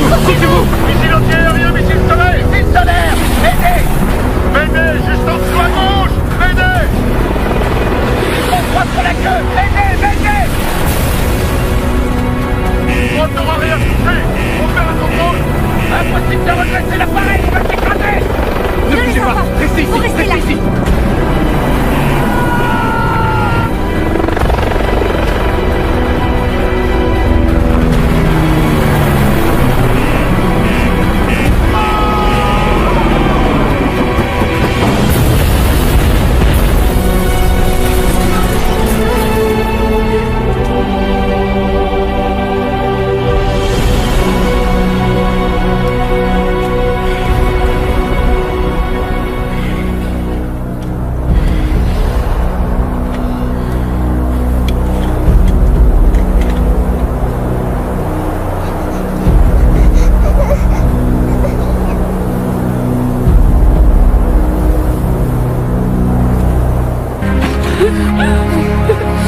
Poussez-vous! Missile anti-aérien, missile solaire! Missile solaire! Aidez! Aidez! Juste en dessous à gauche! Aidez! On frappe sur la queue! Aidez! Aidez! Moteur arrière touché! On perd le contrôle! Impossible de redresser l'appareil! Il va s'écraser! Ne bougez pas! Restez ici! Restez ici!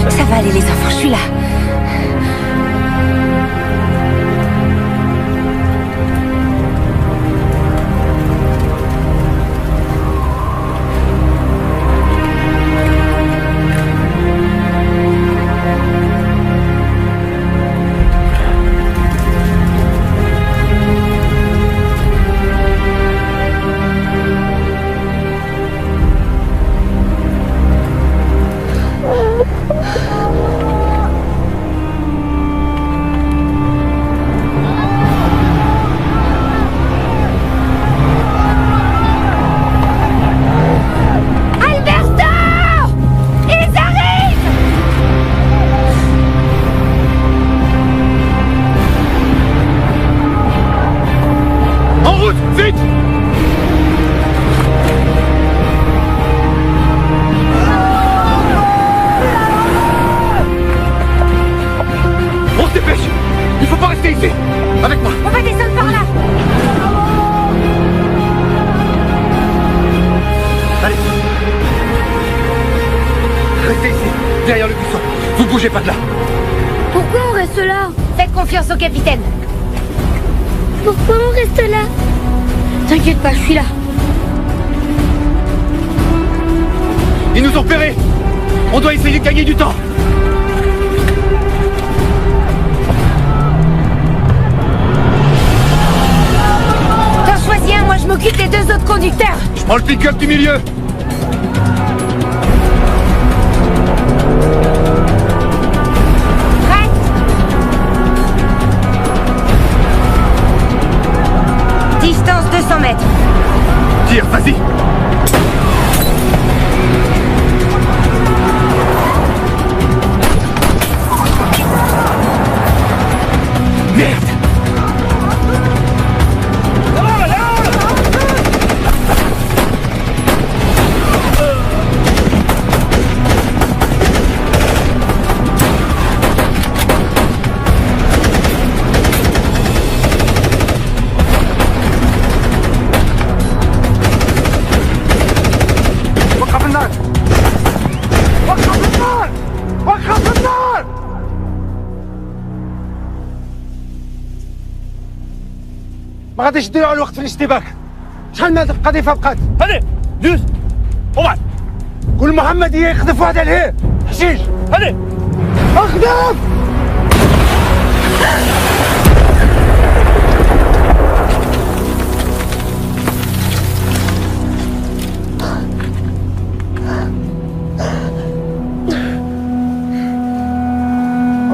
Ça va aller les enfants, je suis là. Avec moi! On va descendre par là. Allez! Restez ici, derrière le buisson. Vous bougez pas de là. Pourquoi on reste là? Faites confiance au capitaine. Pourquoi on reste là? T'inquiète pas, je suis là. Ils nous ont repérés. On doit essayer de gagner du temps. T'en choisis un, moi je m'occupe des deux autres conducteurs. Je prends le pick-up du milieu. Prête? Distance 200 mètres. Tire, vas-y. Merde. وقف النار وقف النار وقف النار ما غاديش تضيعوا الوقت في الاشتباك شحال من هاد القذيفه بقات هادي دوز وبعد قول محمد يخذف واحد عليه حشيش هادي اخذف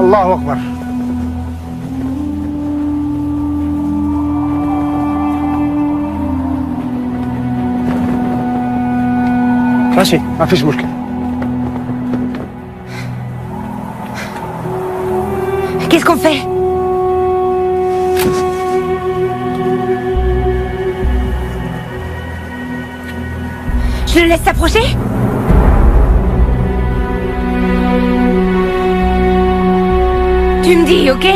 الله اكبر ماشي ما فيش مشكله Qu'est-ce qu'on fait? Je le laisse s'approcher? Tu me dis, ok?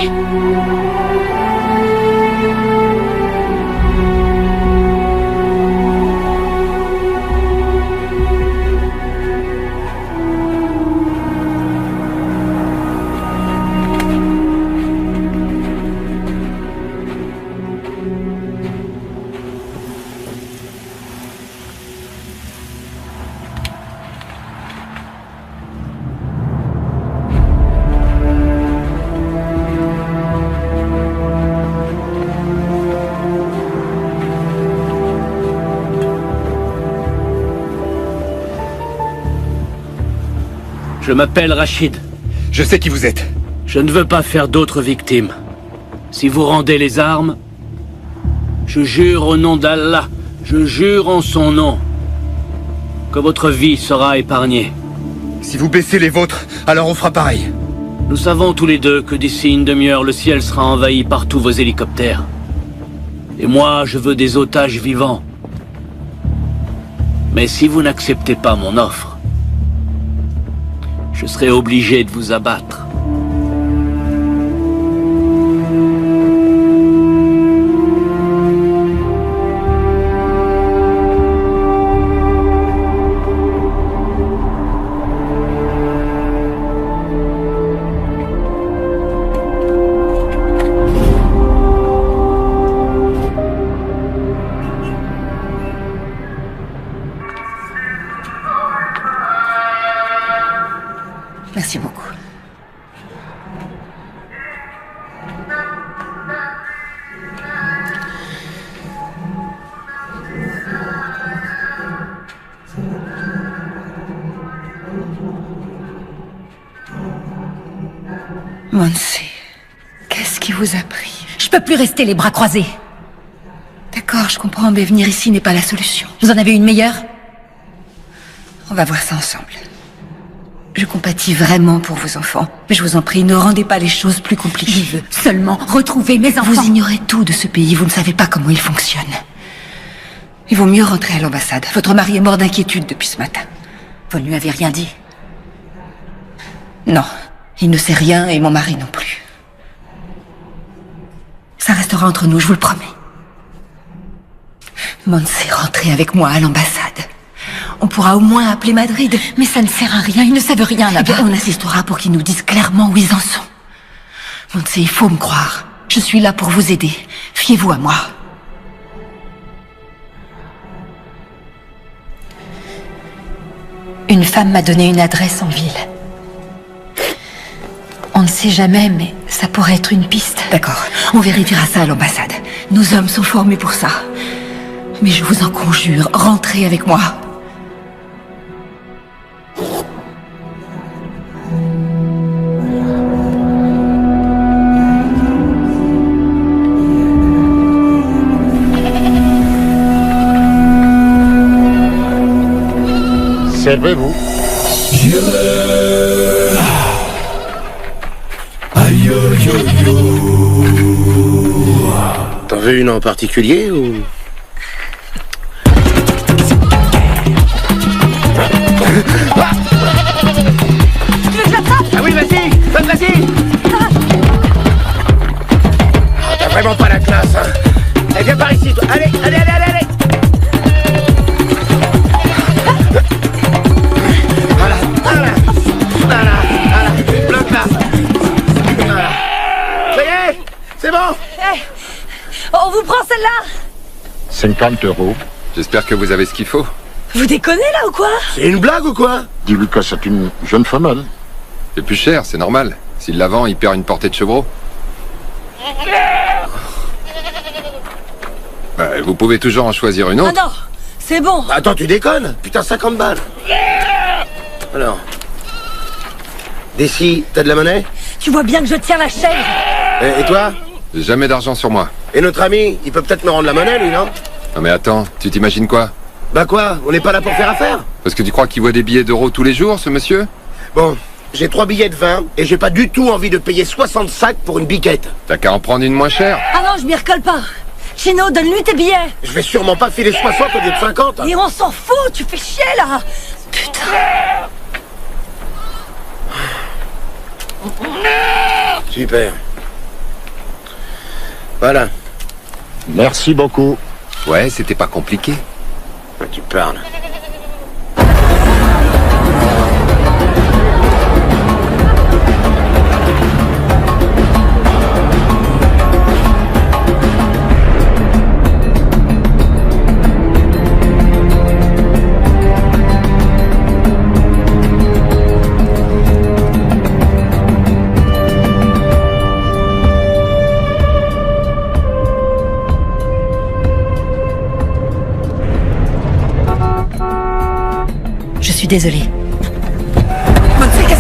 Je m'appelle Rachid. Je sais qui vous êtes. Je ne veux pas faire d'autres victimes. Si vous rendez les armes, je jure au nom d'Allah, je jure en son nom, que votre vie sera épargnée. Si vous baissez les vôtres, alors on fera pareil. Nous savons tous les deux que d'ici une demi-heure, le ciel sera envahi par tous vos hélicoptères. Et moi, je veux des otages vivants. Mais si vous n'acceptez pas mon offre, je serai obligé de vous abattre. Merci beaucoup. Monse, qu'est-ce qui vous a pris? Je peux plus rester les bras croisés. D'accord, je comprends, mais venir ici n'est pas la solution. Vous en avez une meilleure? On va voir ça ensemble. Je compatis vraiment pour vos enfants, mais je vous en prie, ne rendez pas les choses plus compliquées. Je veux seulement retrouver mes enfants. Vous ignorez tout de ce pays, vous ne savez pas comment il fonctionne. Il vaut mieux rentrer à l'ambassade. Votre mari est mort d'inquiétude depuis ce matin. Vous ne lui avez rien dit? Non, il ne sait rien et mon mari non plus. Ça restera entre nous, je vous le promets. Monse, rentrez avec moi à l'ambassade. On pourra au moins appeler Madrid. Mais ça ne sert à rien, ils ne savent rien Eh là-bas. bien, on assistera pour qu'ils nous disent clairement où ils en sont. Monse, il faut me croire. Je suis là pour vous aider. Fiez-vous à moi. Une femme m'a donné une adresse en ville. On ne sait jamais, mais ça pourrait être une piste. D'accord, on vérifiera ça à l'ambassade. Nos hommes sont formés pour ça. Mais je vous en conjure, rentrez avec moi. Servez-vous. T'en veux une en particulier ou... Ah oui, vas-y, vas-y. Ah, t'as vraiment pas la classe, hein. Eh, viens par ici, toi. Allez. Voilà. Bloque là. Voilà. Ça y est, c'est bon. On vous prend celle-là? 50 €. J'espère que vous avez ce qu'il faut. Vous déconnez là ou quoi? C'est une blague ou quoi? Dis-lui que c'est une jeune femelle. C'est plus cher, c'est normal. S'il la vend, il perd une portée de chevreau. Vous pouvez toujours en choisir une Ah autre. non, c'est bon. Attends, tu déconnes? Putain, 50 balles. Alors. D'ici, t'as de la monnaie? Tu vois bien que je tiens la chaise. Et toi? J'ai jamais d'argent sur moi. Et notre ami, il peut peut-être me rendre la monnaie, lui, non? Non mais attends, tu t'imagines quoi? Bah quoi? On n'est pas là pour faire affaire? Parce que tu crois qu'il voit des billets d'euros tous les jours, ce monsieur? Bon, j'ai 3 billets de 20 et j'ai pas du tout envie de payer 60 sacs pour une biquette. T'as qu'à en prendre une moins chère. Ah non, je m'y recolle pas. Chino, donne-lui tes billets. Je vais sûrement pas filer 60 au lieu de 50. Et on s'en fout, tu fais chier là. Putain. Super. Voilà. Merci beaucoup. Ouais, c'était pas compliqué. Tu parles. Je suis désolée. Monse, qu'est-ce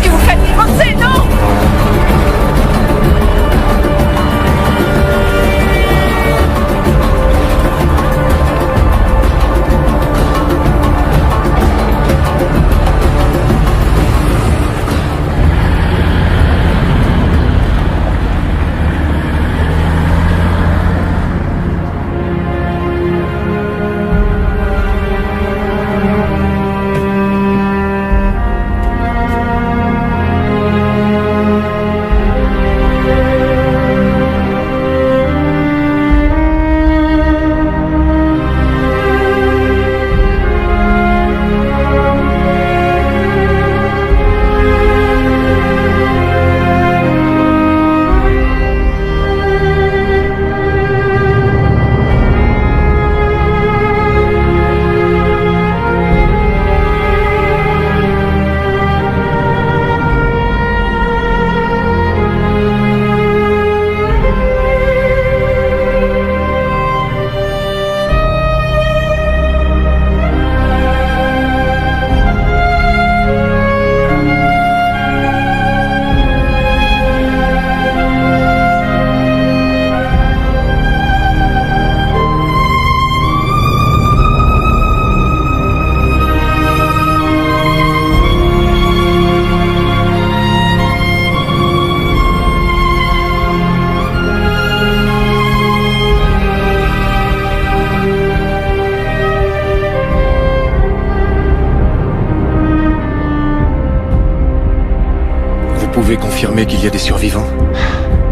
confirmer qu'il y a des survivants?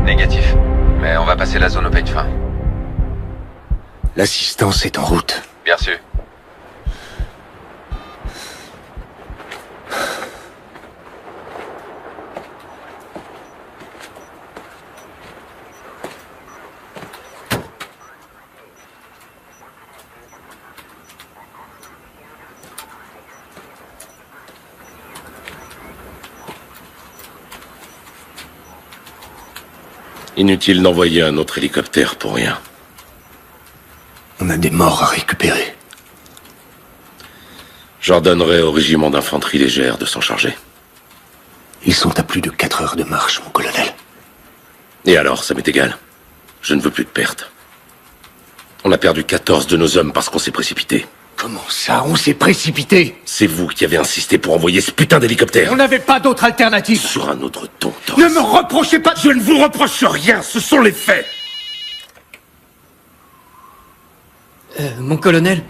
Négatif. Mais on va passer la zone au peigne fin. L'assistance est en route. Bien sûr. Inutile d'envoyer un autre hélicoptère pour rien. On a des morts à récupérer. J'ordonnerai au régiment d'infanterie légère de s'en charger. Ils sont à plus de 4 heures de marche, mon colonel. Et alors, ça m'est égal. Je ne veux plus de pertes. On a perdu 14 de nos hommes parce qu'on s'est précipité. Comment ça, on s'est précipité? C'est vous qui avez insisté pour envoyer ce putain d'hélicoptère. On n'avait pas d'autre alternative. Sur un autre ton, Torres. Ne me reprochez pas. Je ne vous reproche rien, ce sont les faits. Mon colonel.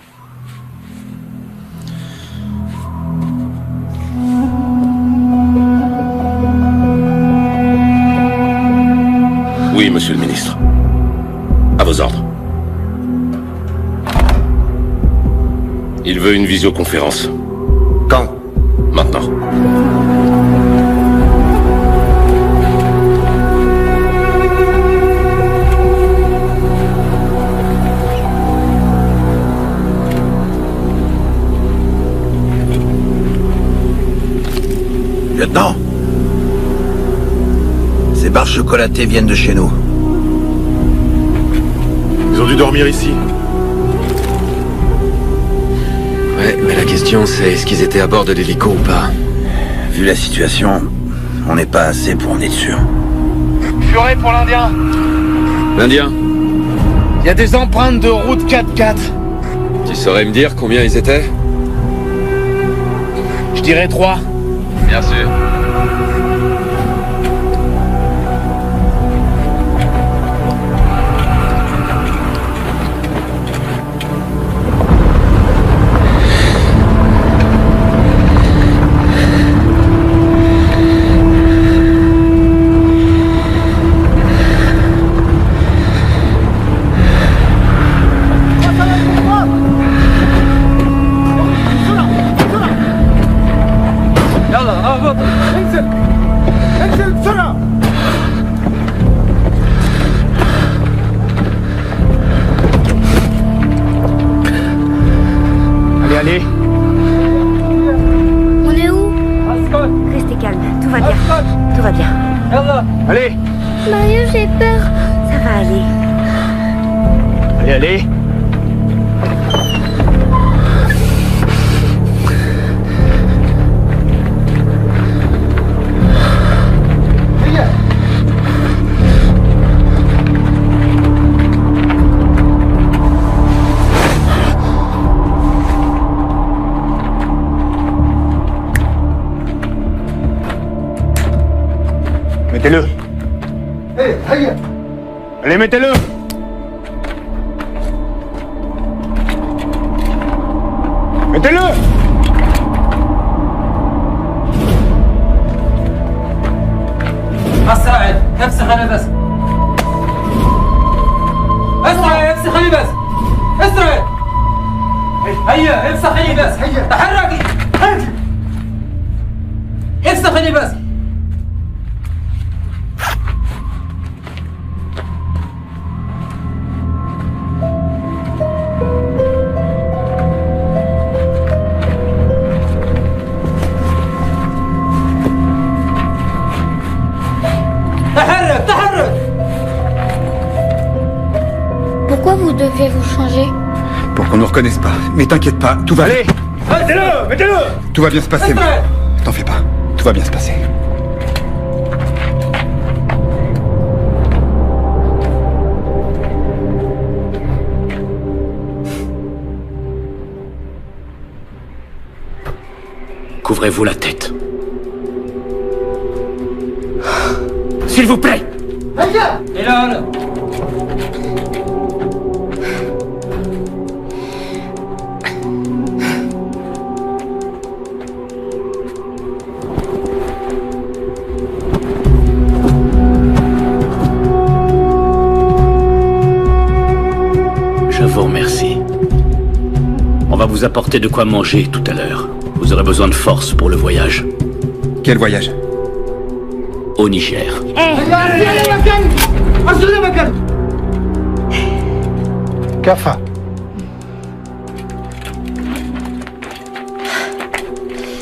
Oui, monsieur le ministre. À vos ordres. Il veut une visioconférence. Quand? Maintenant. Lieutenant, ces barres chocolatées viennent de chez nous. Ils ont dû dormir ici. Ouais, mais la question c'est est-ce qu'ils étaient à bord de l'hélico ou pas? Vu la situation, on n'est pas assez pour en être sûr. Purée pour l'Indien. L'Indien, Il y a des empreintes de route 4x4. tu saurais me dire combien ils étaient? Je dirais 3. Bien sûr. Allez. On est où? Restez calme, tout va bien. Tout va bien. Allez. Mario, j'ai peur. Ça va aller. Allez. Mettez-le. Allez, mettez-le. Mettez-le. اسرع افسخ انا بس اسرع افسخني بس اسرع هيا افسخني بس تحركي افسخني بس Pourquoi vous devez vous changer? Pour qu'on nous reconnaisse pas. Mais t'inquiète pas, tout va... Allez. Mettez-le. Mettez-le. Tout va bien se passer. T'en fais pas. Tout va bien se passer. Couvrez-vous la tête. S'il vous plaît. Et là Je vous remercie. On va vous apporter de quoi manger tout à l'heure. Vous aurez besoin de force pour le voyage. Quel voyage? Au Niger. Kafa.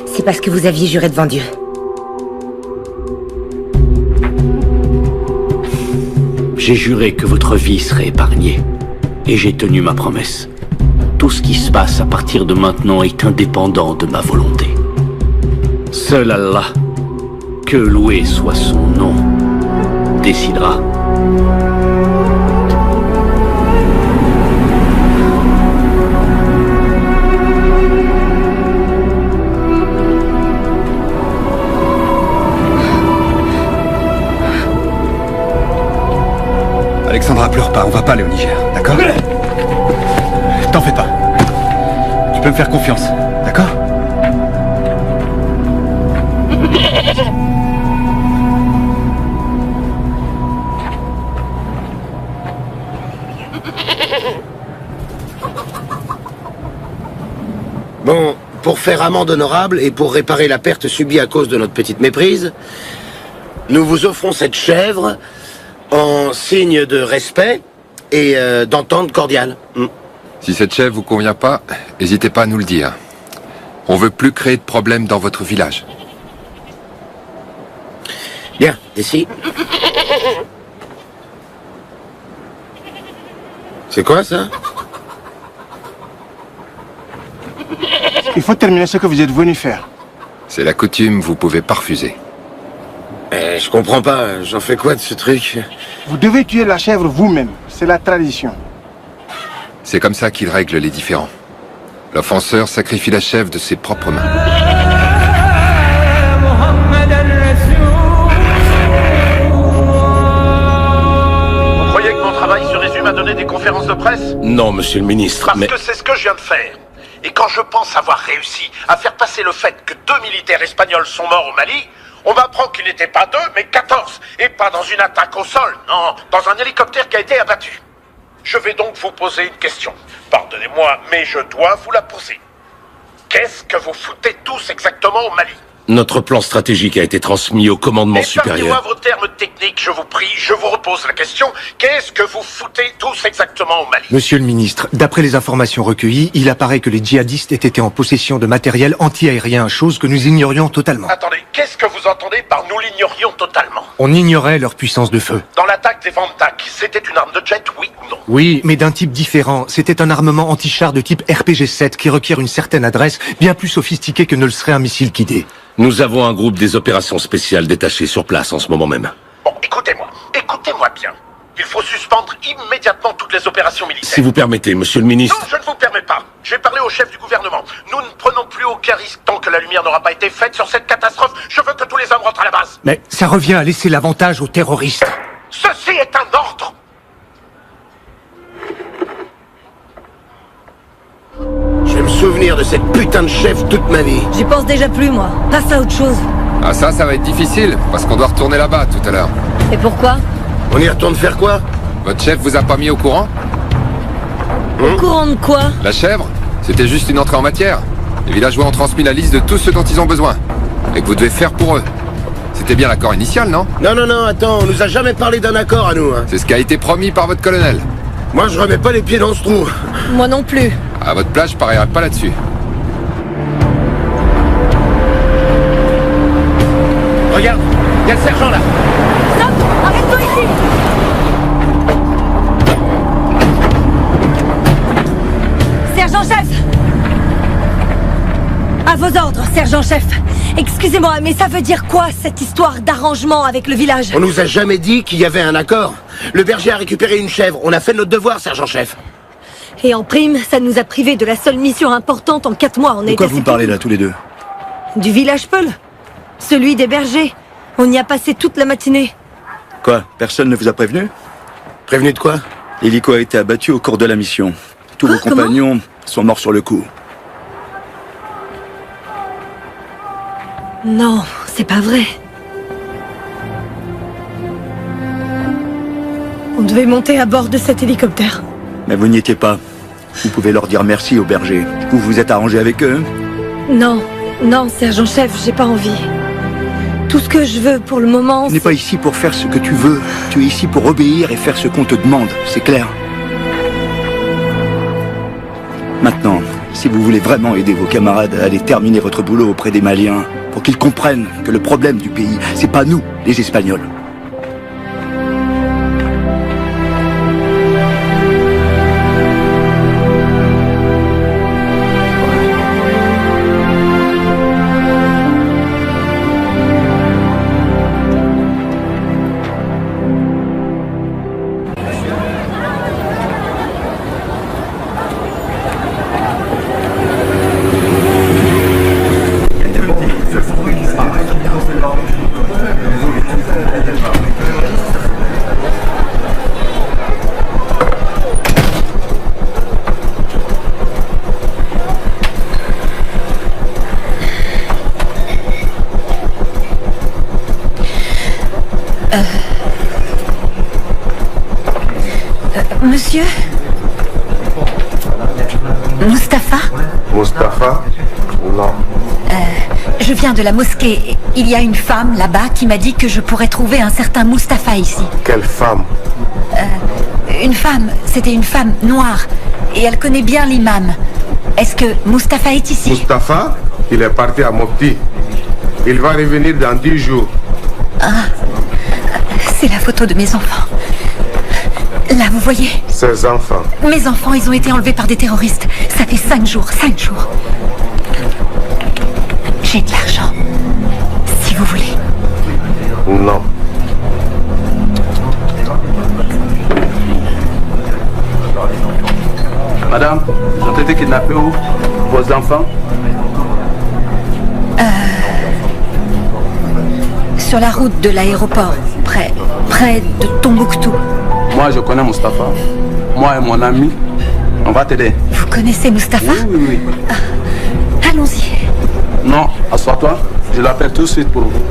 C'est parce que vous aviez juré devant Dieu. J'ai juré que votre vie serait épargnée. Et j'ai tenu ma promesse. Tout ce qui se passe à partir de maintenant est indépendant de ma volonté. Seul Allah, que loué soit son nom, décidera. Alexandra, pleure pas, on va pas aller au Niger, d'accord? T'en fais pas. Tu peux me faire confiance, d'accord? Bon, pour faire amende honorable et pour réparer la perte subie à cause de notre petite méprise, nous vous offrons cette chèvre en signe de respect et d'entente cordiale. Si cette chèvre vous convient pas, n'hésitez pas à nous le dire. On veut plus créer de problèmes dans votre village. Bien, ici. C'est quoi ça? Il faut terminer ce que vous êtes venu faire. C'est la coutume, vous pouvez pas refuser. Je comprends pas, j'en fais quoi de ce truc? Vous devez tuer la chèvre vous-même. C'est la tradition. C'est comme ça qu'il règle les différends. L'offenseur sacrifie la chèvre de ses propres mains. Vous croyez que mon travail se résume à donner des conférences de presse? Non, monsieur le ministre, Parce que c'est ce que je viens de faire. Et quand je pense avoir réussi à faire passer le fait que 2 militaires espagnols sont morts au Mali, on m'apprend qu'ils n'étaient pas 2, mais 14. Et pas dans une attaque au sol, non, dans un hélicoptère qui a été abattu. Je vais donc vous poser une question. Pardonnez-moi, mais je dois vous la poser. Qu'est-ce que vous foutez tous exactement au Mali? Notre plan stratégique a été transmis au commandement Épargnez-moi supérieur. vos termes techniques, je vous prie, je vous repose la question. Qu'est-ce que vous foutez tous exactement au Mali? Monsieur le ministre, d'après les informations recueillies, il apparaît que les djihadistes étaient en possession de matériel anti-aérien, chose que nous ignorions totalement. Attendez, qu'est-ce que vous entendez par nous l'ignorions totalement? On ignorait leur puissance de feu. Dans l'attaque des Vantak, c'était une arme de jet, oui ou non? Oui, mais d'un type différent. C'était un armement anti-char de type RPG-7 qui requiert une certaine adresse, bien plus sophistiquée que ne le serait un missile guidé. Nous avons un groupe des opérations spéciales détaché sur place en ce moment même. Bon, écoutez-moi bien. Il faut suspendre immédiatement toutes les opérations militaires. Si vous permettez, monsieur le ministre... Non, je ne vous permets pas. J'ai parlé au chef du gouvernement. Nous ne prenons plus aucun risque tant que la lumière n'aura pas été faite sur cette catastrophe. Je veux que tous les hommes rentrent à la base. Mais ça revient à laisser l'avantage aux terroristes. Ceci est un ordre. Je vais me souvenir de cette putain de chef toute ma vie. J'y pense déjà plus, moi. Passe à autre chose. Ah ça va être difficile, parce qu'on doit retourner là-bas tout à l'heure. Et pourquoi? On y retourne faire quoi? Votre chef vous a pas mis au courant? Au courant de quoi? La chèvre? C'était juste une entrée en matière. Les villageois ont transmis la liste de tout ce dont ils ont besoin. Et que vous devez faire pour eux. C'était bien l'accord initial, non? Non, attends, on nous a jamais parlé d'un accord à nous, hein. C'est ce qui a été promis par votre colonel. Moi, je remets pas les pieds dans ce trou. Moi non plus. À votre place, je parierais pas là-dessus. Regarde, il y a le sergent là. Stop! Arrête-toi ici! Sergent-chef! À vos ordres, sergent-chef. Excusez-moi, mais ça veut dire quoi, cette histoire d'arrangement avec le village? On nous a jamais dit qu'il y avait un accord. Le berger a récupéré une chèvre. On a fait notre devoir, sergent-chef. Et en prime, ça nous a privés de la seule mission importante en 4 mois. De quoi vous parlez là, tous les deux? Du village Peul. Celui des bergers. On y a passé toute la matinée. Quoi? Personne ne vous a prévenu? Prévenu de quoi? L'hélico a été abattu au cours de la mission. Tous vos compagnons sont morts sur le coup. Non, c'est pas vrai. On devait monter à bord de cet hélicoptère. Mais vous n'y étiez pas. Vous pouvez leur dire merci aux bergers. Vous vous êtes arrangé avec eux? Non, non, sergent-chef, j'ai pas envie. Tout ce que je veux pour le moment, Tu n'es pas ici pour faire ce que tu veux. Tu es ici pour obéir et faire ce qu'on te demande. C'est clair? Maintenant, si vous voulez vraiment aider vos camarades à aller terminer votre boulot auprès des Maliens, pour qu'ils comprennent que le problème du pays, c'est pas nous, les Espagnols. Monsieur Mustapha? Mustapha? Non. Je viens de la mosquée. Il y a une femme là-bas qui m'a dit que je pourrais trouver un certain Mustapha ici. Quelle femme? Une femme. C'était une femme noire. Et elle connaît bien l'imam. Est-ce que Mustapha est ici? Mustapha? Il est parti à Mopti. Il va revenir dans 10 jours. Ah, c'est la photo de mes enfants. Là, vous voyez? Ses enfants. Mes enfants, ils ont été enlevés par des terroristes. Ça fait 5 jours, 5 jours. J'ai de l'argent. Si vous voulez. Non. Madame, ils ont été kidnappés où? Vos enfants? Sur la route de l'aéroport, près de Tombouctou. Moi, je connais Mustapha. Moi et mon ami, on va t'aider. Vous connaissez Mustapha? Oui. Allons-y. Non, assois-toi. Je l'appelle tout de suite pour vous.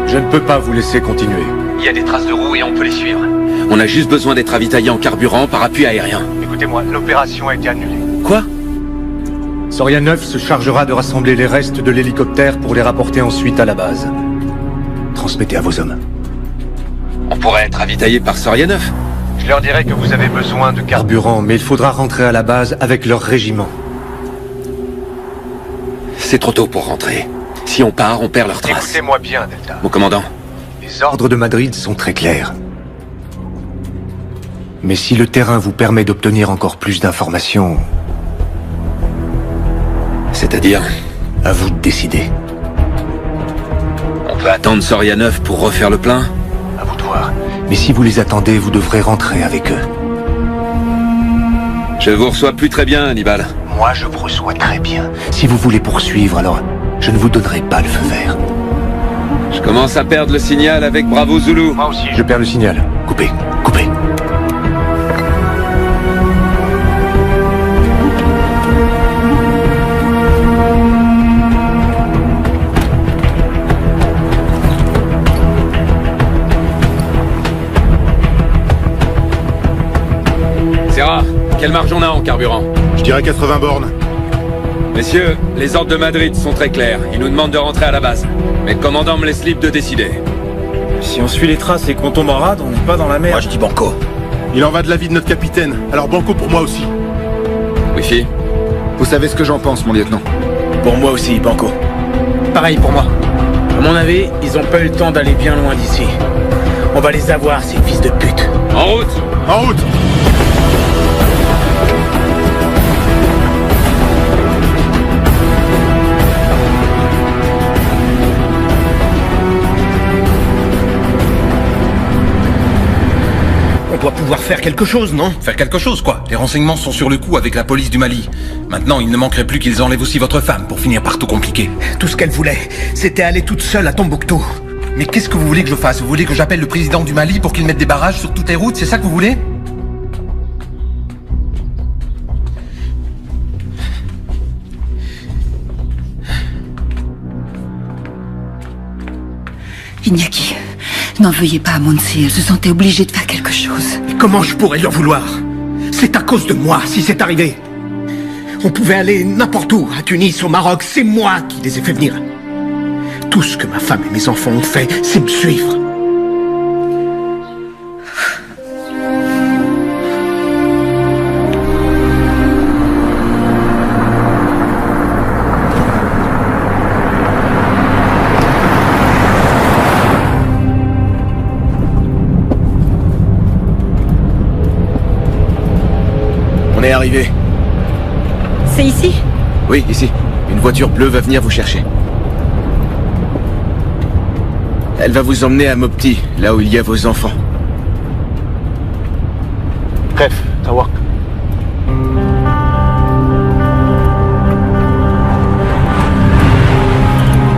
Je ne peux pas vous laisser continuer. Il y a des traces de roues et on peut les suivre. On a juste besoin d'être ravitaillé en carburant par appui aérien. Écoutez-moi, l'opération a été annulée. Quoi? Soria 9 se chargera de rassembler les restes de l'hélicoptère pour les rapporter ensuite à la base. Transmettez à vos hommes. On pourrait être ravitaillé par Soria 9. Je leur dirai que vous avez besoin de Carburant, mais il faudra rentrer à la base avec leur régiment. C'est trop tôt pour rentrer. Si on part, on perd leurs traces. Écoutez-moi bien, Delta. Mon commandant. Les ordres de Madrid sont très clairs. Mais si le terrain vous permet d'obtenir encore plus d'informations... C'est-à-dire? À vous de décider. On peut attendre Soria 9 pour refaire le plein? À vous de voir. Mais si vous les attendez, vous devrez rentrer avec eux. Je vous reçois plus très bien, Hannibal. Moi, je vous reçois très bien. Si vous voulez poursuivre, alors je ne vous donnerai pas le feu vert. Je commence à perdre le signal avec Bravo Zulu. Moi aussi. Je perds le signal. Coupez, coupez. Serra, quelle marge on a en carburant? Je dirais 80 bornes. Messieurs, les ordres de Madrid sont très clairs. Ils nous demandent de rentrer à la base. Mais le commandant me laisse libre de décider. Si on suit les traces et qu'on tombe en rade, on n'est pas dans la merde. Moi, je dis banco. Il en va de la vie de notre capitaine. Alors banco pour moi aussi. Wifi? Vous savez ce que j'en pense, mon lieutenant. Pour moi aussi, banco. Pareil pour moi. À mon avis, ils ont pas eu le temps d'aller bien loin d'ici. On va les avoir, ces fils de pute. En route! En route! On doit pouvoir faire quelque chose, non? Faire quelque chose, quoi. Les renseignements sont sur le coup avec la police du Mali. Maintenant, il ne manquerait plus qu'ils enlèvent aussi votre femme pour finir par tout compliquer. Tout ce qu'elle voulait, c'était aller toute seule à Tombouctou. Mais qu'est-ce que vous voulez que je fasse? Vous voulez que j'appelle le président du Mali pour qu'il mette des barrages sur toutes les routes? C'est ça que vous voulez? Iñaki, n'en veuillez pas à Monsi, elle se sentait obligée de faire quelque chose. Et comment je pourrais lui en vouloir? C'est à cause de moi si c'est arrivé. On pouvait aller n'importe où, à Tunis, au Maroc, c'est moi qui les ai fait venir. Tout ce que ma femme et mes enfants ont fait, c'est me suivre. On est arrivé. C'est ici? Oui, ici. Une voiture bleue va venir vous chercher. Elle va vous emmener à Mopti, là où il y a vos enfants. Bref, Tawak.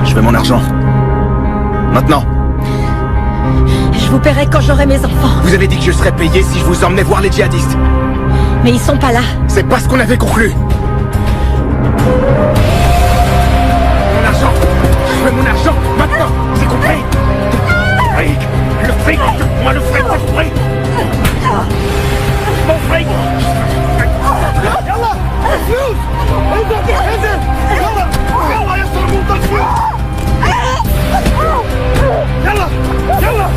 Je veux mon argent. Maintenant. Je vous paierai quand j'aurai mes enfants. Vous avez dit que je serais payé si je vous emmenais voir les djihadistes. Mais ils sont pas là. C'est pas ce qu'on avait conclu. Mon argent. Je veux mon argent maintenant. C'est compris? Fric. Le fric. Moi le fric. Le fric. Mon fric. يلا الفلوس انزل انزل يلا يلا يا صرموط الفلوس يلا يلا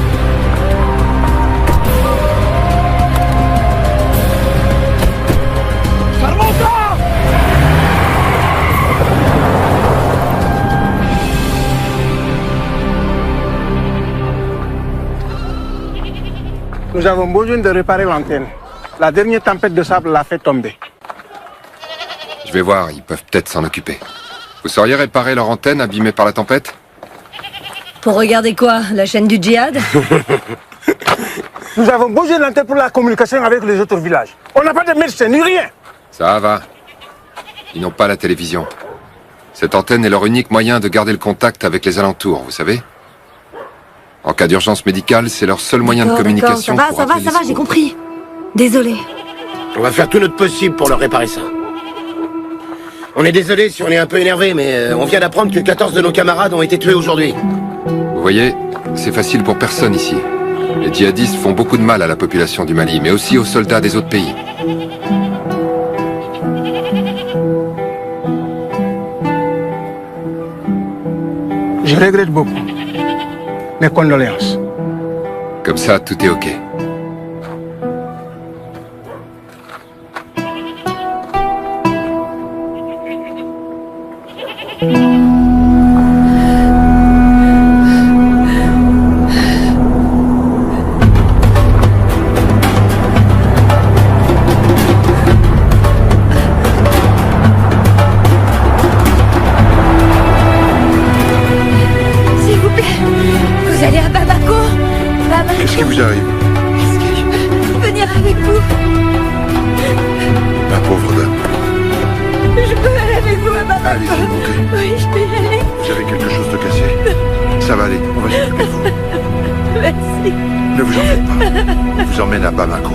صرموطة Nous avons besoin de réparer l'antenne. La dernière tempête de sable l'a fait tomber. Je vais voir, ils peuvent peut-être s'en occuper. Vous sauriez réparer leur antenne abîmée par la tempête? Pour regarder quoi? La chaîne du djihad? Nous avons besoin de l'antenne pour la communication avec les autres villages. On n'a pas de médecin ni rien. Ça va. Ils n'ont pas la télévision. Cette antenne est leur unique moyen de garder le contact avec les alentours, vous savez? En cas d'urgence médicale, c'est leur seul moyen de communication. Ça va, j'ai compris. Désolé. On va faire tout notre possible pour leur réparer ça. On est désolé si on est un peu énervé, mais on vient d'apprendre que 14 de nos camarades ont été tués aujourd'hui. Vous voyez, c'est facile pour personne ici. Les djihadistes font beaucoup de mal à la population du Mali, mais aussi aux soldats des autres pays. Je regrette beaucoup. Mes condoléances. Comme ça, tout est OK. S'il vous plaît, vous allez à Bamako? Bamako. Qu'est-ce qui vous arrive? Est-ce que je peux venir avec vous? Ma pauvre dame. Je peux aller avec vous à Bamako? Allez-y, montez. Oui, je peux y aller. Vous avez quelque chose de cassé? Ça va aller, on va s'occuper de vous. Merci. Ne vous en faites pas. Je vous emmène à Bamako.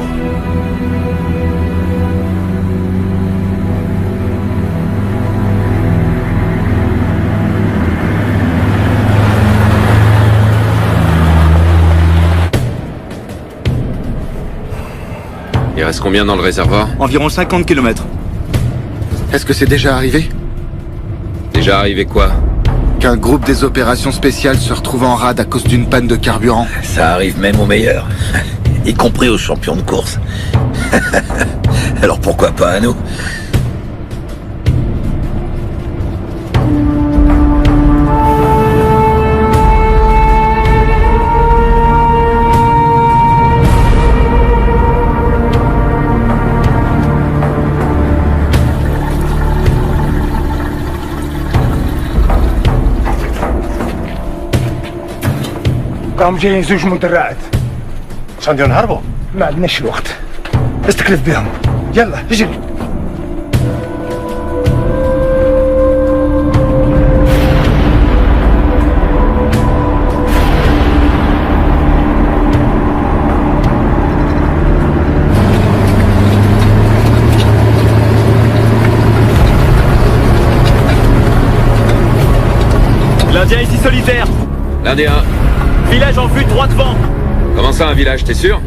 Il reste combien dans le réservoir? Environ 50 km. Est-ce que c'est déjà arrivé? Déjà arrivé quoi? Qu'un groupe des opérations spéciales se retrouve en rade à cause d'une panne de carburant. Ça arrive même aux meilleurs, y compris aux champions de course. Alors pourquoi pas à nous? قام جايين زوج مدرعات. عشان بدهم ينهربوا؟ ما عندناش الوقت. استكلف بهم. يلا اجري. L'Indien ici solitaire. L'Indien. Village en vue, droit devant. Comment ça, un village, t'es sûr?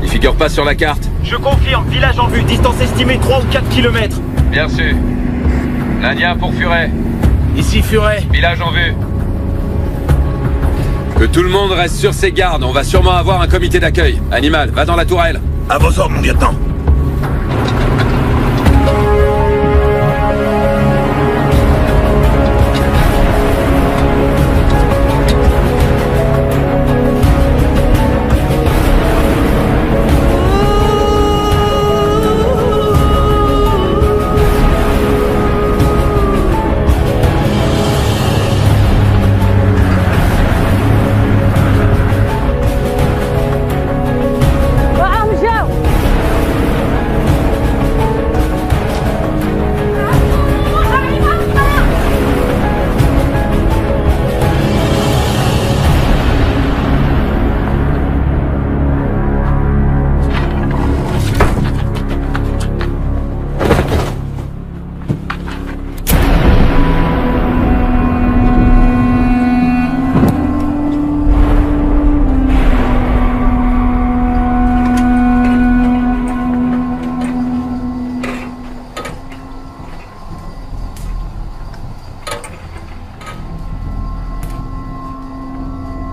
Il figure pas sur la carte. Je confirme, village en vue, distance estimée 3 ou 4 km. Bien sûr. L'Indien pour Furet. Ici Furet. Village en vue. Que tout le monde reste sur ses gardes, on va sûrement avoir un comité d'accueil. Animal, va dans la tourelle. À vos ordres, mon lieutenant.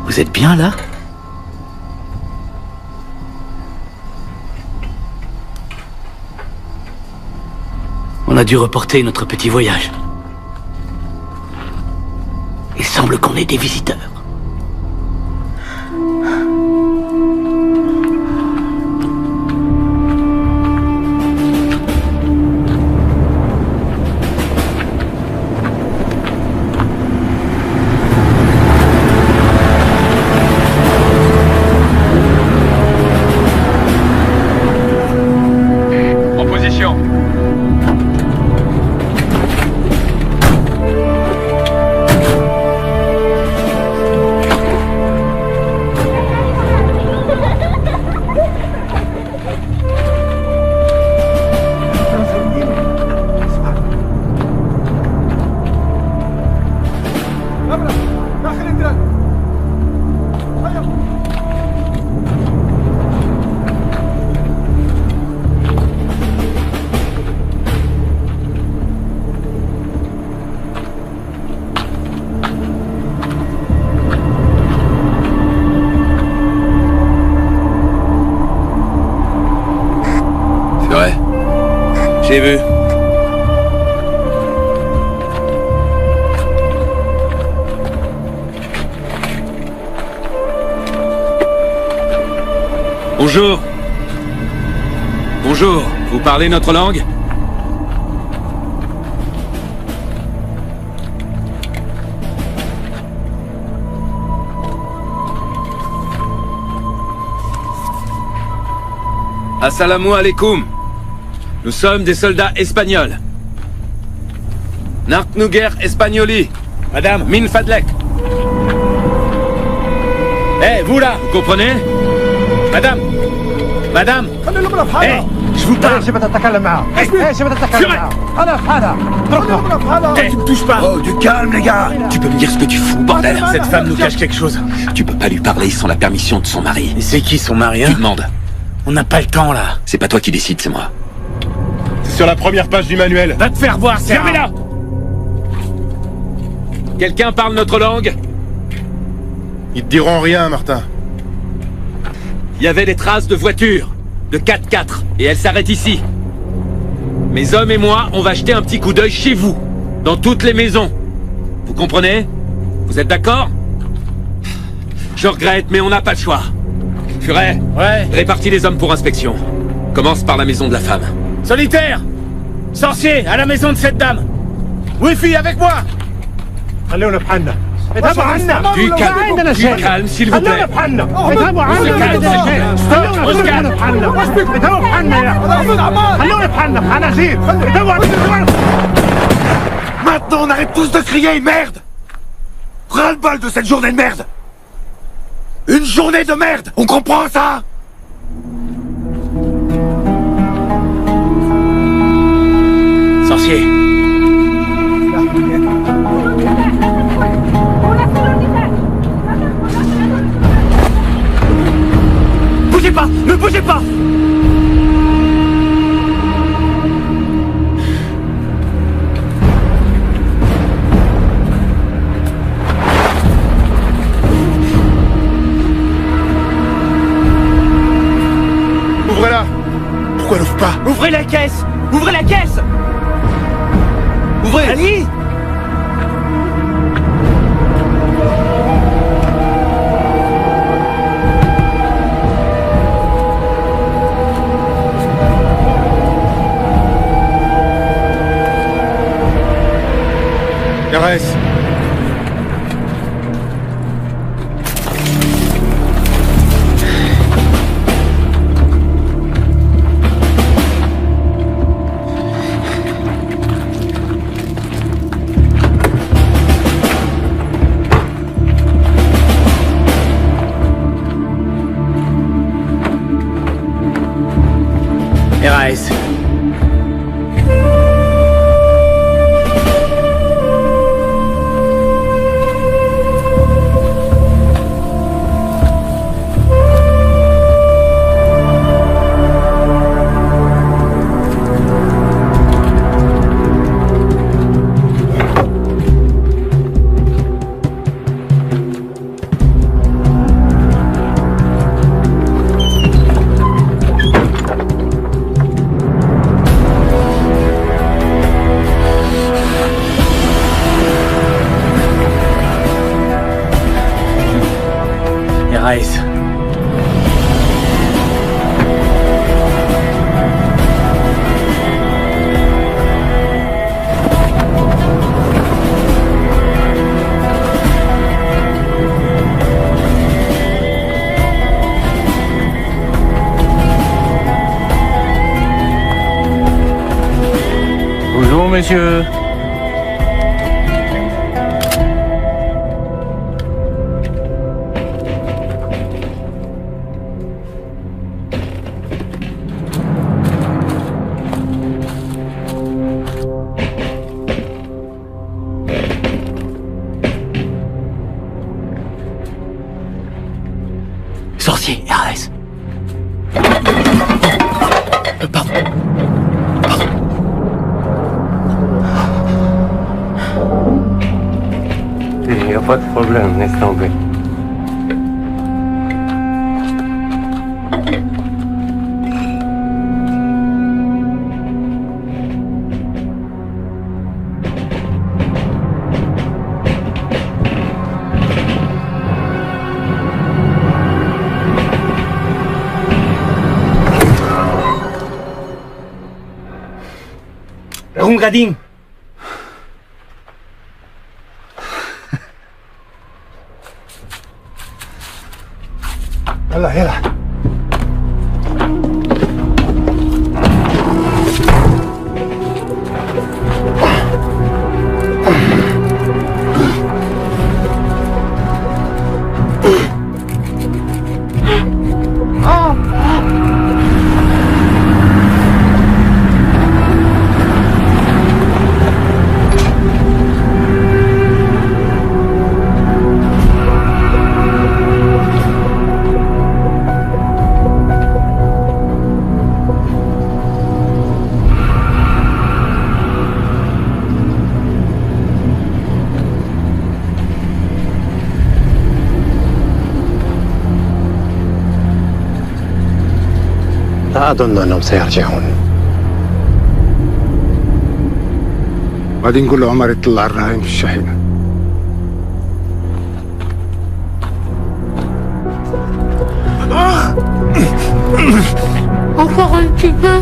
Vous êtes bien là? On a dû reporter notre petit voyage. Il semble qu'on ait des visiteurs. J'ai vu. Bonjour. Bonjour. Vous parlez notre langue? Assalamu alaikum. Nous sommes des soldats espagnols. Narknuger Espagnoli. Madame. Min Fadlek. Eh, vous là, vous comprenez? Madame. Madame. Eh, je vous parle. Tu me touches pas. Oh, du calme, les gars. Tu peux me dire ce que tu fous, bordel? Cette femme nous cache quelque chose. Tu peux pas lui parler sans la permission de son mari. Et c'est qui son mari, hein? Tu demandes. On n'a pas le temps, là. C'est pas toi qui décide, c'est moi. C'est sur la première page du manuel. Va te faire voir, c'est fermez-la. Quelqu'un parle notre langue? Ils te diront rien, Martin. Il y avait des traces de voitures, de 4x4, et elles s'arrêtent ici. Mes hommes et moi, on va jeter un petit coup d'œil chez vous, dans toutes les maisons. Vous comprenez? Vous êtes d'accord? Je regrette, mais on n'a pas le choix. Furet, ouais. Répartis les hommes pour inspection. Commence par la maison de la femme. Solitaire! Sorcier, à la maison de cette dame! Wifi, avec moi! Du calme, s'il vous plaît. Maintenant, on arrête tous de crier merde! Ras-le-bol de cette journée de merde! Une journée de merde! On comprend ça? Sorcier. Ne bougez pas! Ouvrez-la! Pourquoi elle ouvre pas? Ouvrez la caisse! Ouvrez la caisse! Ouvrez! Ali! RS. RAS. RAS. Bonjour, monsieur. Sorcier, RAS. Pardon. Il n'y a pas de problème, laisse tomber. Rungadin! يلا يلا. لا أظن أنهم سيرجعون. بعدين نقول لعمر يطلع الرهائن في الشاحنة. Encore un petit peu.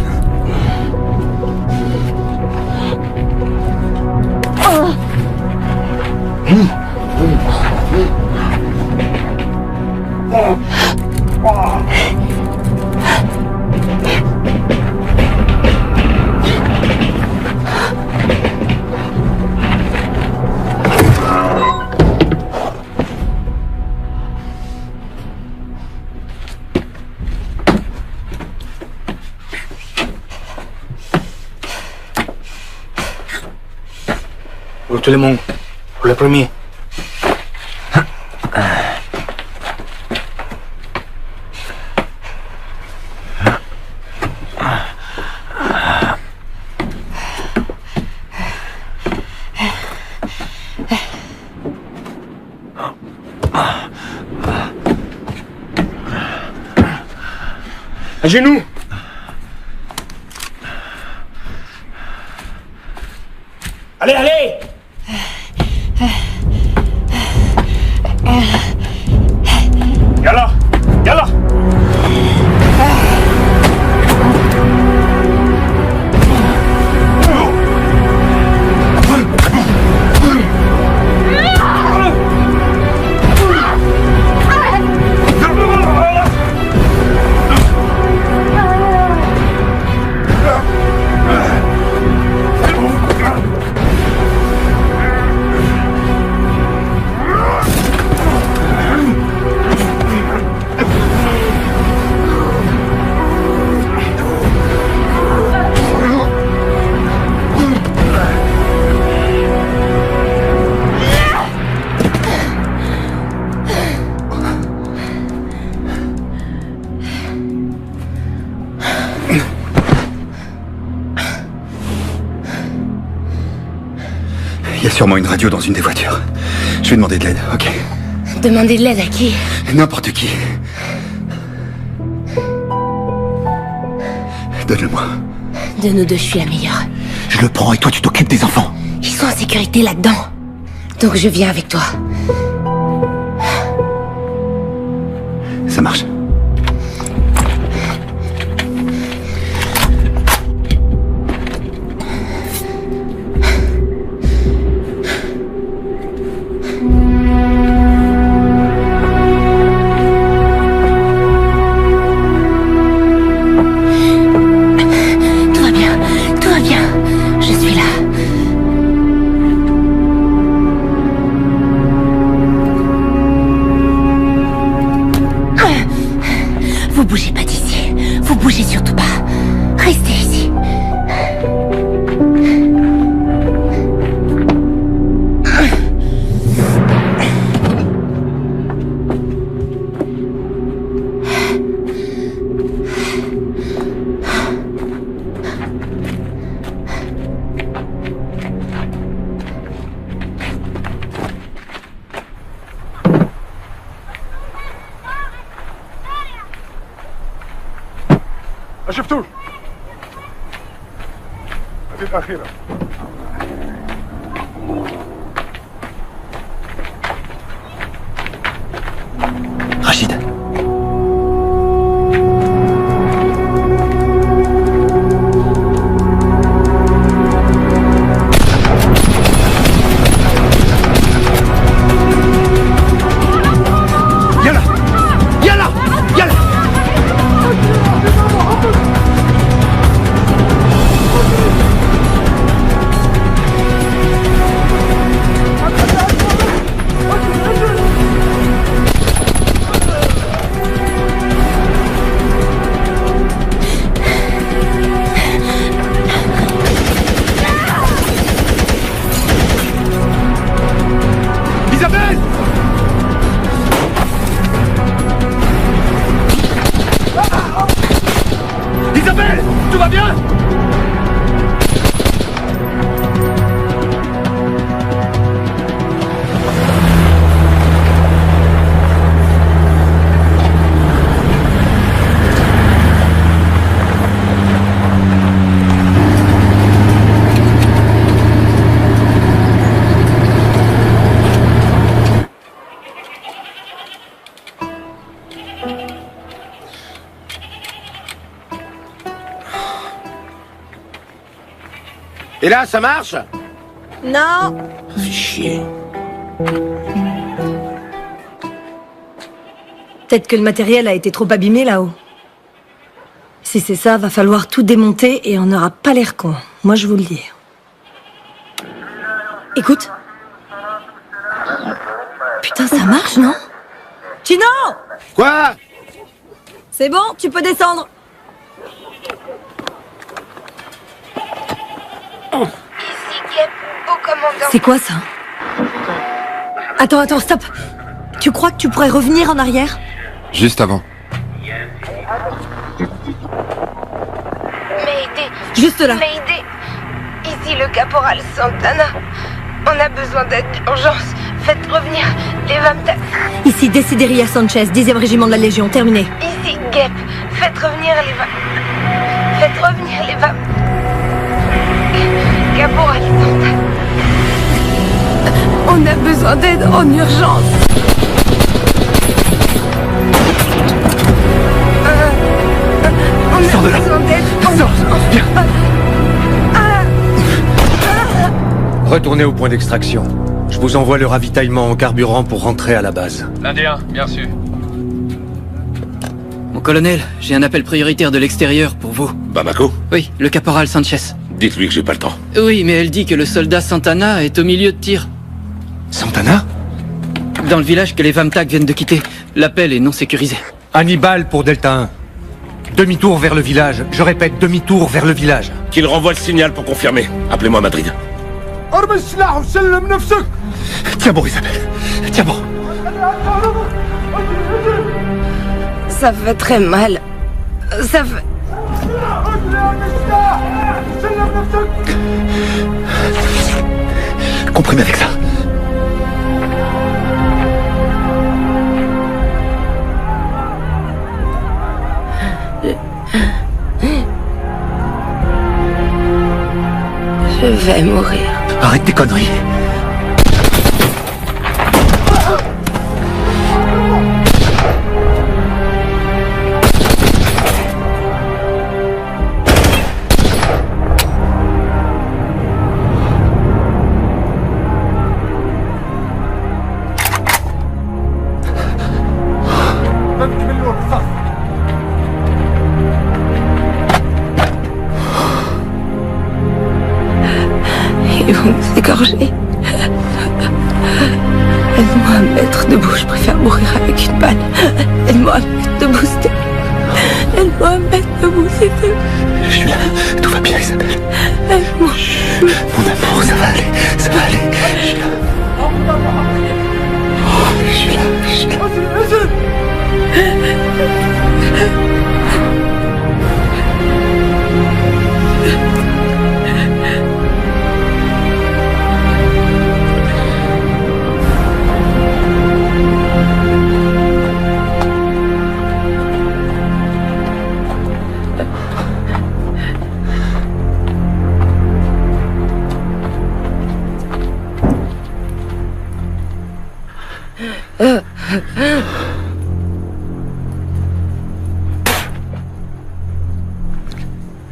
Pour tout le monde. Pour le premier. À genoux. Allez, allez. Yalla, yalla. Il y a sûrement une radio dans une des voitures. Je vais demander de l'aide, ok? Demandez de l'aide à qui? N'importe qui. Donne-le-moi. De nous deux, je suis la meilleure. Je le prends et toi tu t'occupes des enfants. Ils sont en sécurité là-dedans. Donc je viens avec toi. Ça marche. Vous bougez pas d'ici. Vous bougez surtout pas. Restez ici. شفتوش هذه الأخيرة Rachid. يلا يلا يلا Isabelle! Isabelle! Tout va bien? Et là, ça marche? Non. Fais chier. Peut-être que le matériel a été trop abîmé là-haut. Si c'est ça, va falloir tout démonter et on n'aura pas l'air con. Moi, je vous le dis. Écoute. Putain, ça marche, non? Chino! Quoi? C'est bon, tu peux descendre. Ici Gep, au commandant. C'est quoi ça? Attends, stop. Tu crois que tu pourrais revenir en arrière? Juste avant. Mayday. Juste là. Mayday. Ici le caporal Santana. On a besoin d'aide d'urgence. Faites revenir les Vamtas. Ici Desideria Sanchez, 10e régiment de la Légion, terminé. Ici Gep. Faites revenir les Caporal Santana. On a besoin d'aide en urgence. On a besoin d'aide en urgence. Retournez au point d'extraction. Je vous envoie le ravitaillement en carburant pour rentrer à la base. L'Indien, bien sûr. Mon colonel, j'ai un appel prioritaire de l'extérieur pour vous. Bamako? Oui, le caporal Sanchez. Dites-lui que j'ai pas le temps. Oui, mais elle dit que le soldat Santana est au milieu de tir. Santana? Dans le village que les Vamtak viennent de quitter. L'appel est non sécurisé. Hannibal pour Delta 1. Demi-tour vers le village. Je répète, demi-tour vers le village. Qu'il renvoie le signal pour confirmer. Appelez-moi Madrid. Tiens bon, Isabelle. Tiens bon. Ça fait très mal. Ça fait... Comprimez avec ça. Je vais mourir. Arrête tes conneries. Ils vont nous égorger. Aide-moi à me mettre debout, je préfère mourir avec une balle. Aide-moi à me mettre debout, s'il te plaît. Aide-moi à me mettre debout, s'il te plaît. Je suis là, tout va bien, Isabelle. Aide-moi. Mon amour, ça va aller, ça va aller. Je suis là. Je suis là, je suis là.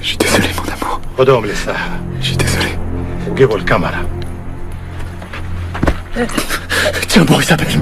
Je suis désolé, mon amour. خدهم للساحة. Je suis désolé. وجيبوا الكاميرا. Tiens bon, Isabelle.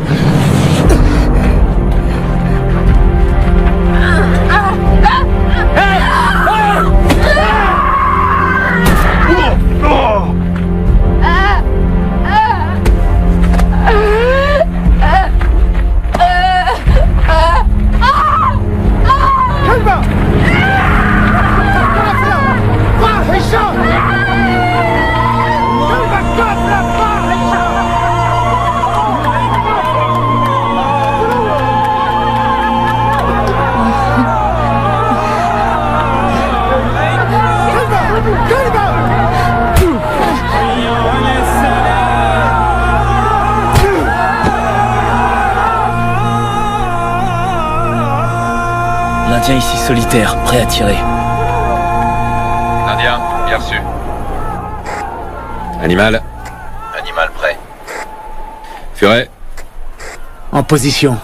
L'Indien ici solitaire, prêt à tirer. L'Indien, bien reçu. Animal. Animal prêt. Furet. En position.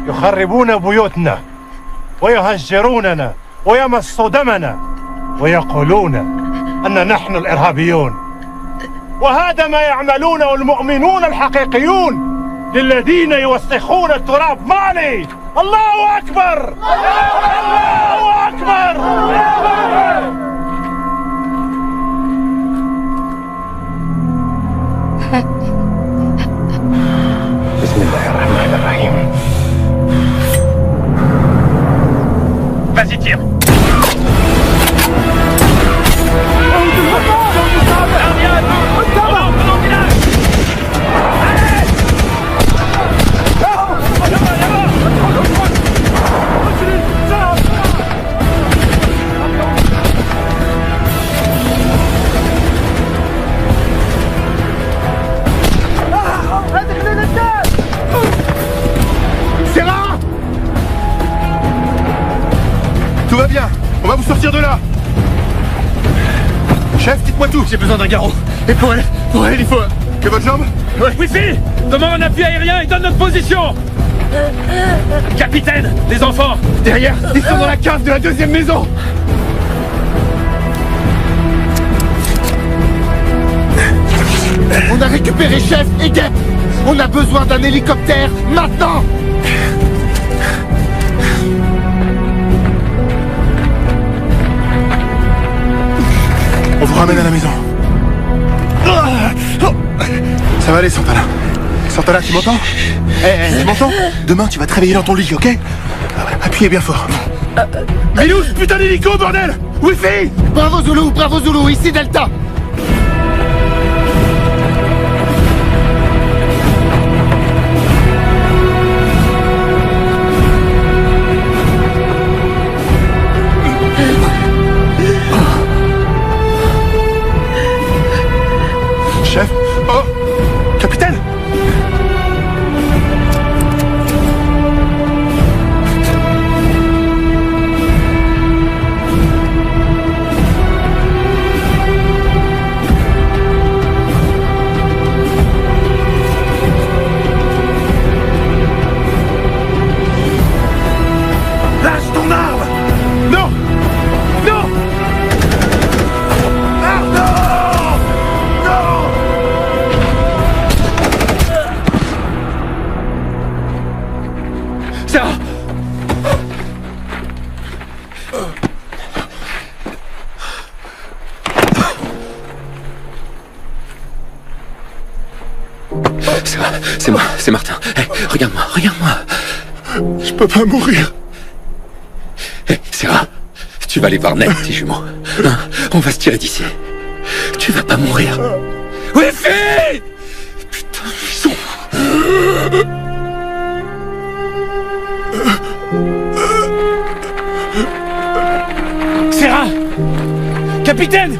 يخربون بيوتنا ويهجروننا ويمصوا دمنا ويقولون أن نحن الإرهابيون، وهذا ما يعملونه المؤمنون الحقيقيون للذين يوسخون التراب مالي. الله أكبر، الله أكبر. بسم الله الرحمن الرحيم. Vas-y, tire. Tout va bien. On va vous sortir de là. Chef, dites-moi tout. J'ai besoin d'un garrot. Et pour elle, il faut... Que votre jambe? Ouais. Wifi, demande un appui aérien et donne notre position. Capitaine, les enfants. Derrière, ils sont dans la cave de la deuxième maison. On a récupéré Chef et Guêpe. On a besoin d'un hélicoptère maintenant. On vous ramène à la maison. Ça va aller, Santana. Santana, tu m'entends? Tu m'entends? Demain, tu vas te réveiller dans ton lit, ok? Appuyez bien fort. Milous, putain d'hélico, bordel! Wifi! Bravo Zulu, ici Delta. Chef? Oh! Capitaine! Lâche ton arme! Non! Non! Ah, non! Non! Sarah! C'est moi, c'est Martin. Hey, regarde-moi. Je peux pas mourir. Hey, Sarah, tu vas aller voir Ned, tes jumeaux. Hein, on va se tirer d'ici. Tu vas pas mourir. Wifi! Putain, ils sont... Sarah! Capitaine!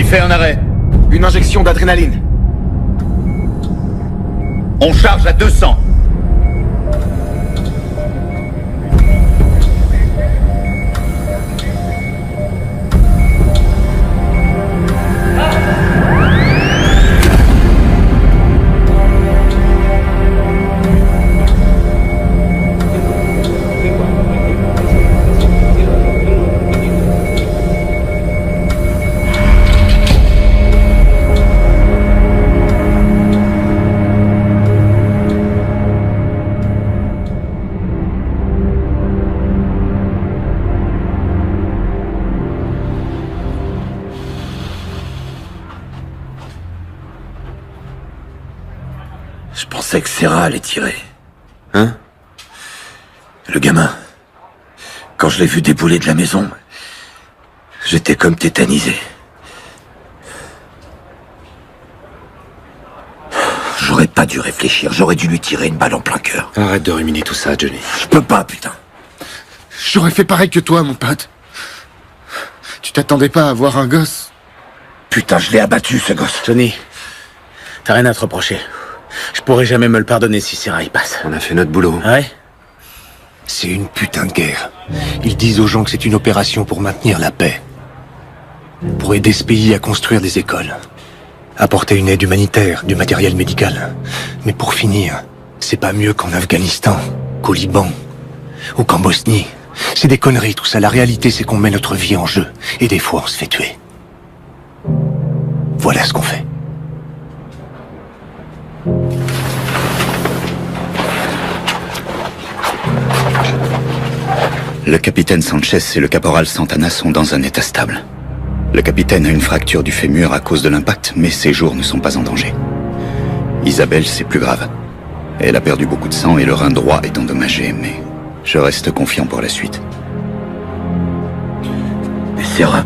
Fait un arrêt. Une injection d'adrénaline. On charge à 200. pensais que Serra allait tirer. Hein? Le gamin. Quand je l'ai vu débouler de la maison, j'étais comme tétanisé. J'aurais pas dû réfléchir, j'aurais dû lui tirer une balle en plein cœur. Arrête de ruminer tout ça, Johnny. Je peux pas, putain. J'aurais fait pareil que toi, mon pote. Tu t'attendais pas à voir un gosse? Putain, je l'ai abattu, ce gosse. Johnny, t'as rien à te reprocher. Je pourrais jamais me le pardonner si Serra y passe. On a fait notre boulot. Ah ouais? C'est une putain de guerre. Ils disent aux gens que c'est une opération pour maintenir la paix. Pour aider ce pays à construire des écoles. Apporter une aide humanitaire, du matériel médical. Mais pour finir, c'est pas mieux qu'en Afghanistan, qu'au Liban, ou qu'en Bosnie. C'est des conneries tout ça. La réalité, c'est qu'on met notre vie en jeu. Et des fois, on se fait tuer. Voilà ce qu'on fait. Le capitaine Sanchez et le caporal Santana sont dans un état stable. Le capitaine a une fracture du fémur à cause de l'impact, mais ses jours ne sont pas en danger. Isabelle, c'est plus grave. Elle a perdu beaucoup de sang et le rein droit est endommagé, mais je reste confiant pour la suite. Et Serra?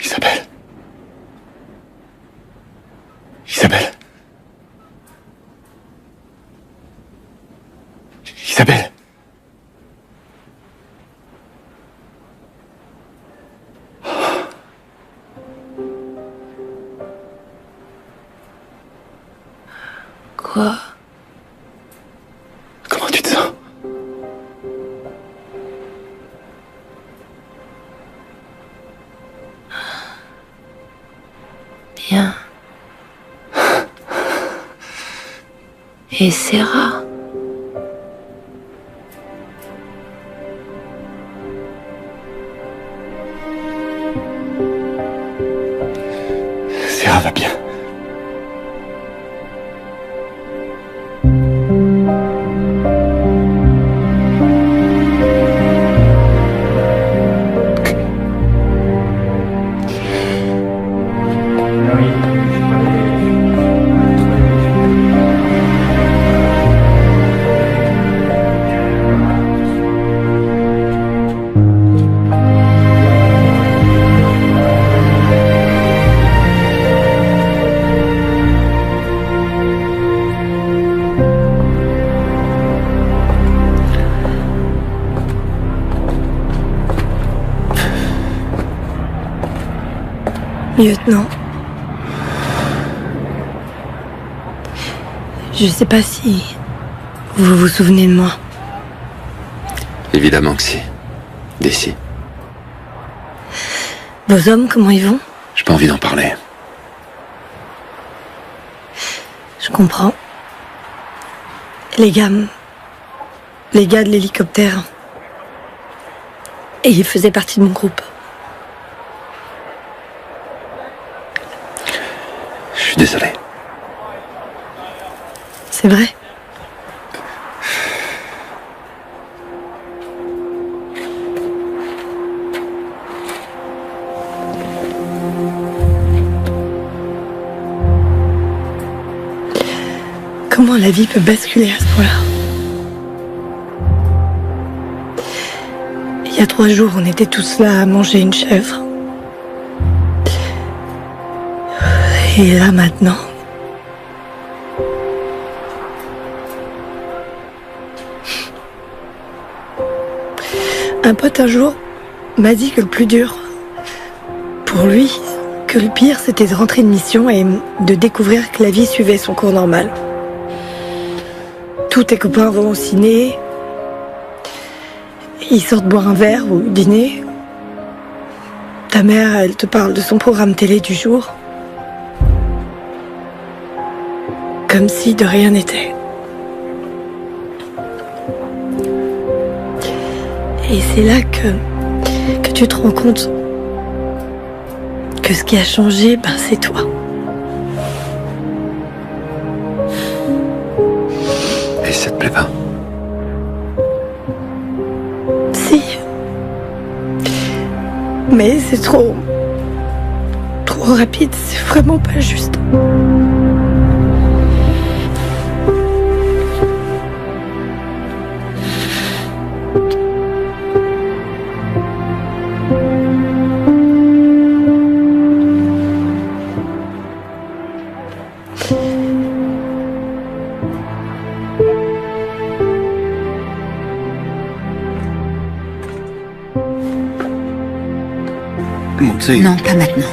Isabelle. Isabelle. Isabelle. Quoi? Comment tu te sens? Bien. Et Serra? Serra va bien. Lieutenant. Je sais pas si vous vous souvenez de moi. Évidemment que si. D'ici. Vos hommes, comment ils vont? J'ai pas envie d'en parler. Je comprends. Les gars de l'hélicoptère. Et ils faisaient partie de mon groupe. Je suis désolé. C'est vrai? la vie peut basculer à ce point-là. Il y a 3 jours, on était tous là à manger une chèvre. Et là, maintenant... Un pote, un jour, m'a dit que le plus dur, pour lui, que le pire, c'était de rentrer de mission et de découvrir que la vie suivait son cours normal. Tous tes copains vont au ciné, ils sortent boire un verre ou dîner. Ta mère, elle te parle de son programme télé du jour. Comme si de rien n'était. Et c'est là que tu te rends compte que ce qui a changé, c'est toi. Et ça te plaît pas? Si. Mais c'est trop rapide, c'est vraiment pas juste. Non, pas maintenant.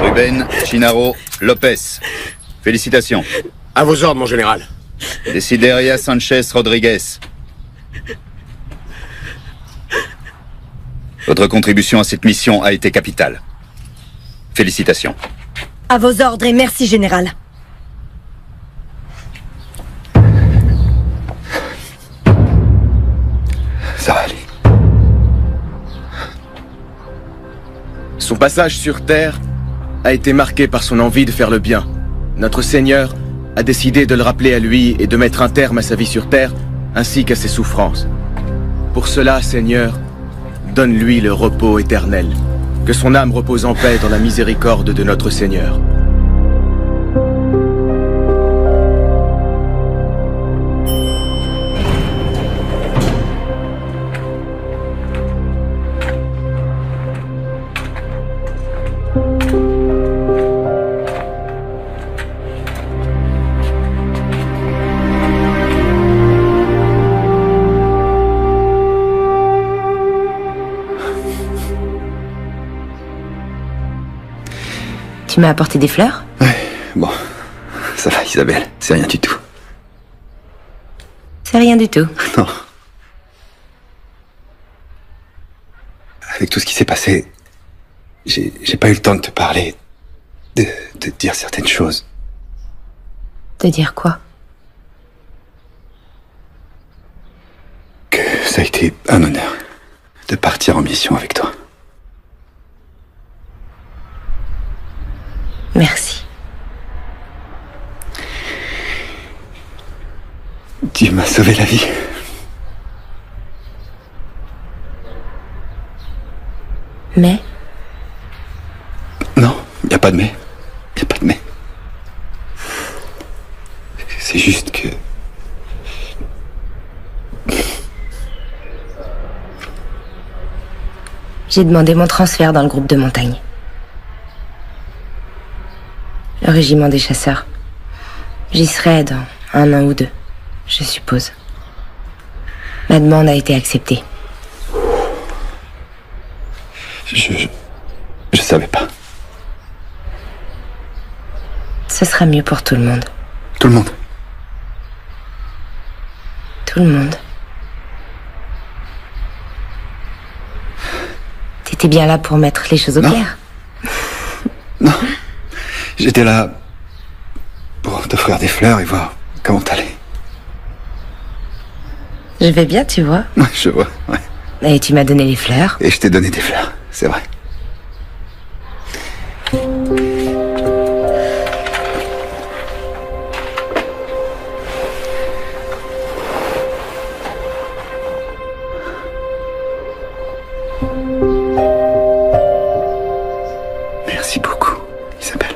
Ruben, Chinaro, Lopez. Félicitations. À vos ordres, mon général. Desideria Sanchez Rodriguez. Votre contribution à cette mission a été capitale. Félicitations. À vos ordres et merci, général. Ça va aller. Son passage sur Terre a été marqué par son envie de faire le bien. Notre Seigneur a décidé de le rappeler à lui et de mettre un terme à sa vie sur Terre, ainsi qu'à ses souffrances. Pour cela, Seigneur, donne-lui le repos éternel. Que son âme repose en paix dans la miséricorde de notre Seigneur. Tu m'as apporté des fleurs? Ouais, bon. Ça va, Isabelle, c'est rien du tout. C'est rien du tout. Non. Avec tout ce qui s'est passé, j'ai pas eu le temps de te parler, de te dire certaines choses. De dire quoi? Que ça a été un honneur de partir en mission avec toi. Merci. Tu m'as sauvé la vie. Mais? Non, y a pas de mais. Y a pas de mais. C'est juste que... J'ai demandé mon transfert dans le groupe de montagne. Le régiment des chasseurs. J'y serai dans 1 an ou 2, je suppose. Ma demande a été acceptée. Je savais pas. Ce sera mieux pour tout le monde. Tout le monde. Tout le monde. T'étais bien là pour mettre les choses au clair. Non. J'étais là pour t'offrir des fleurs et voir comment t'allais. Je vais bien, tu vois. Ouais, je vois, ouais. Et tu m'as donné les fleurs. Et je t'ai donné des fleurs, c'est vrai. Merci beaucoup, Isabelle.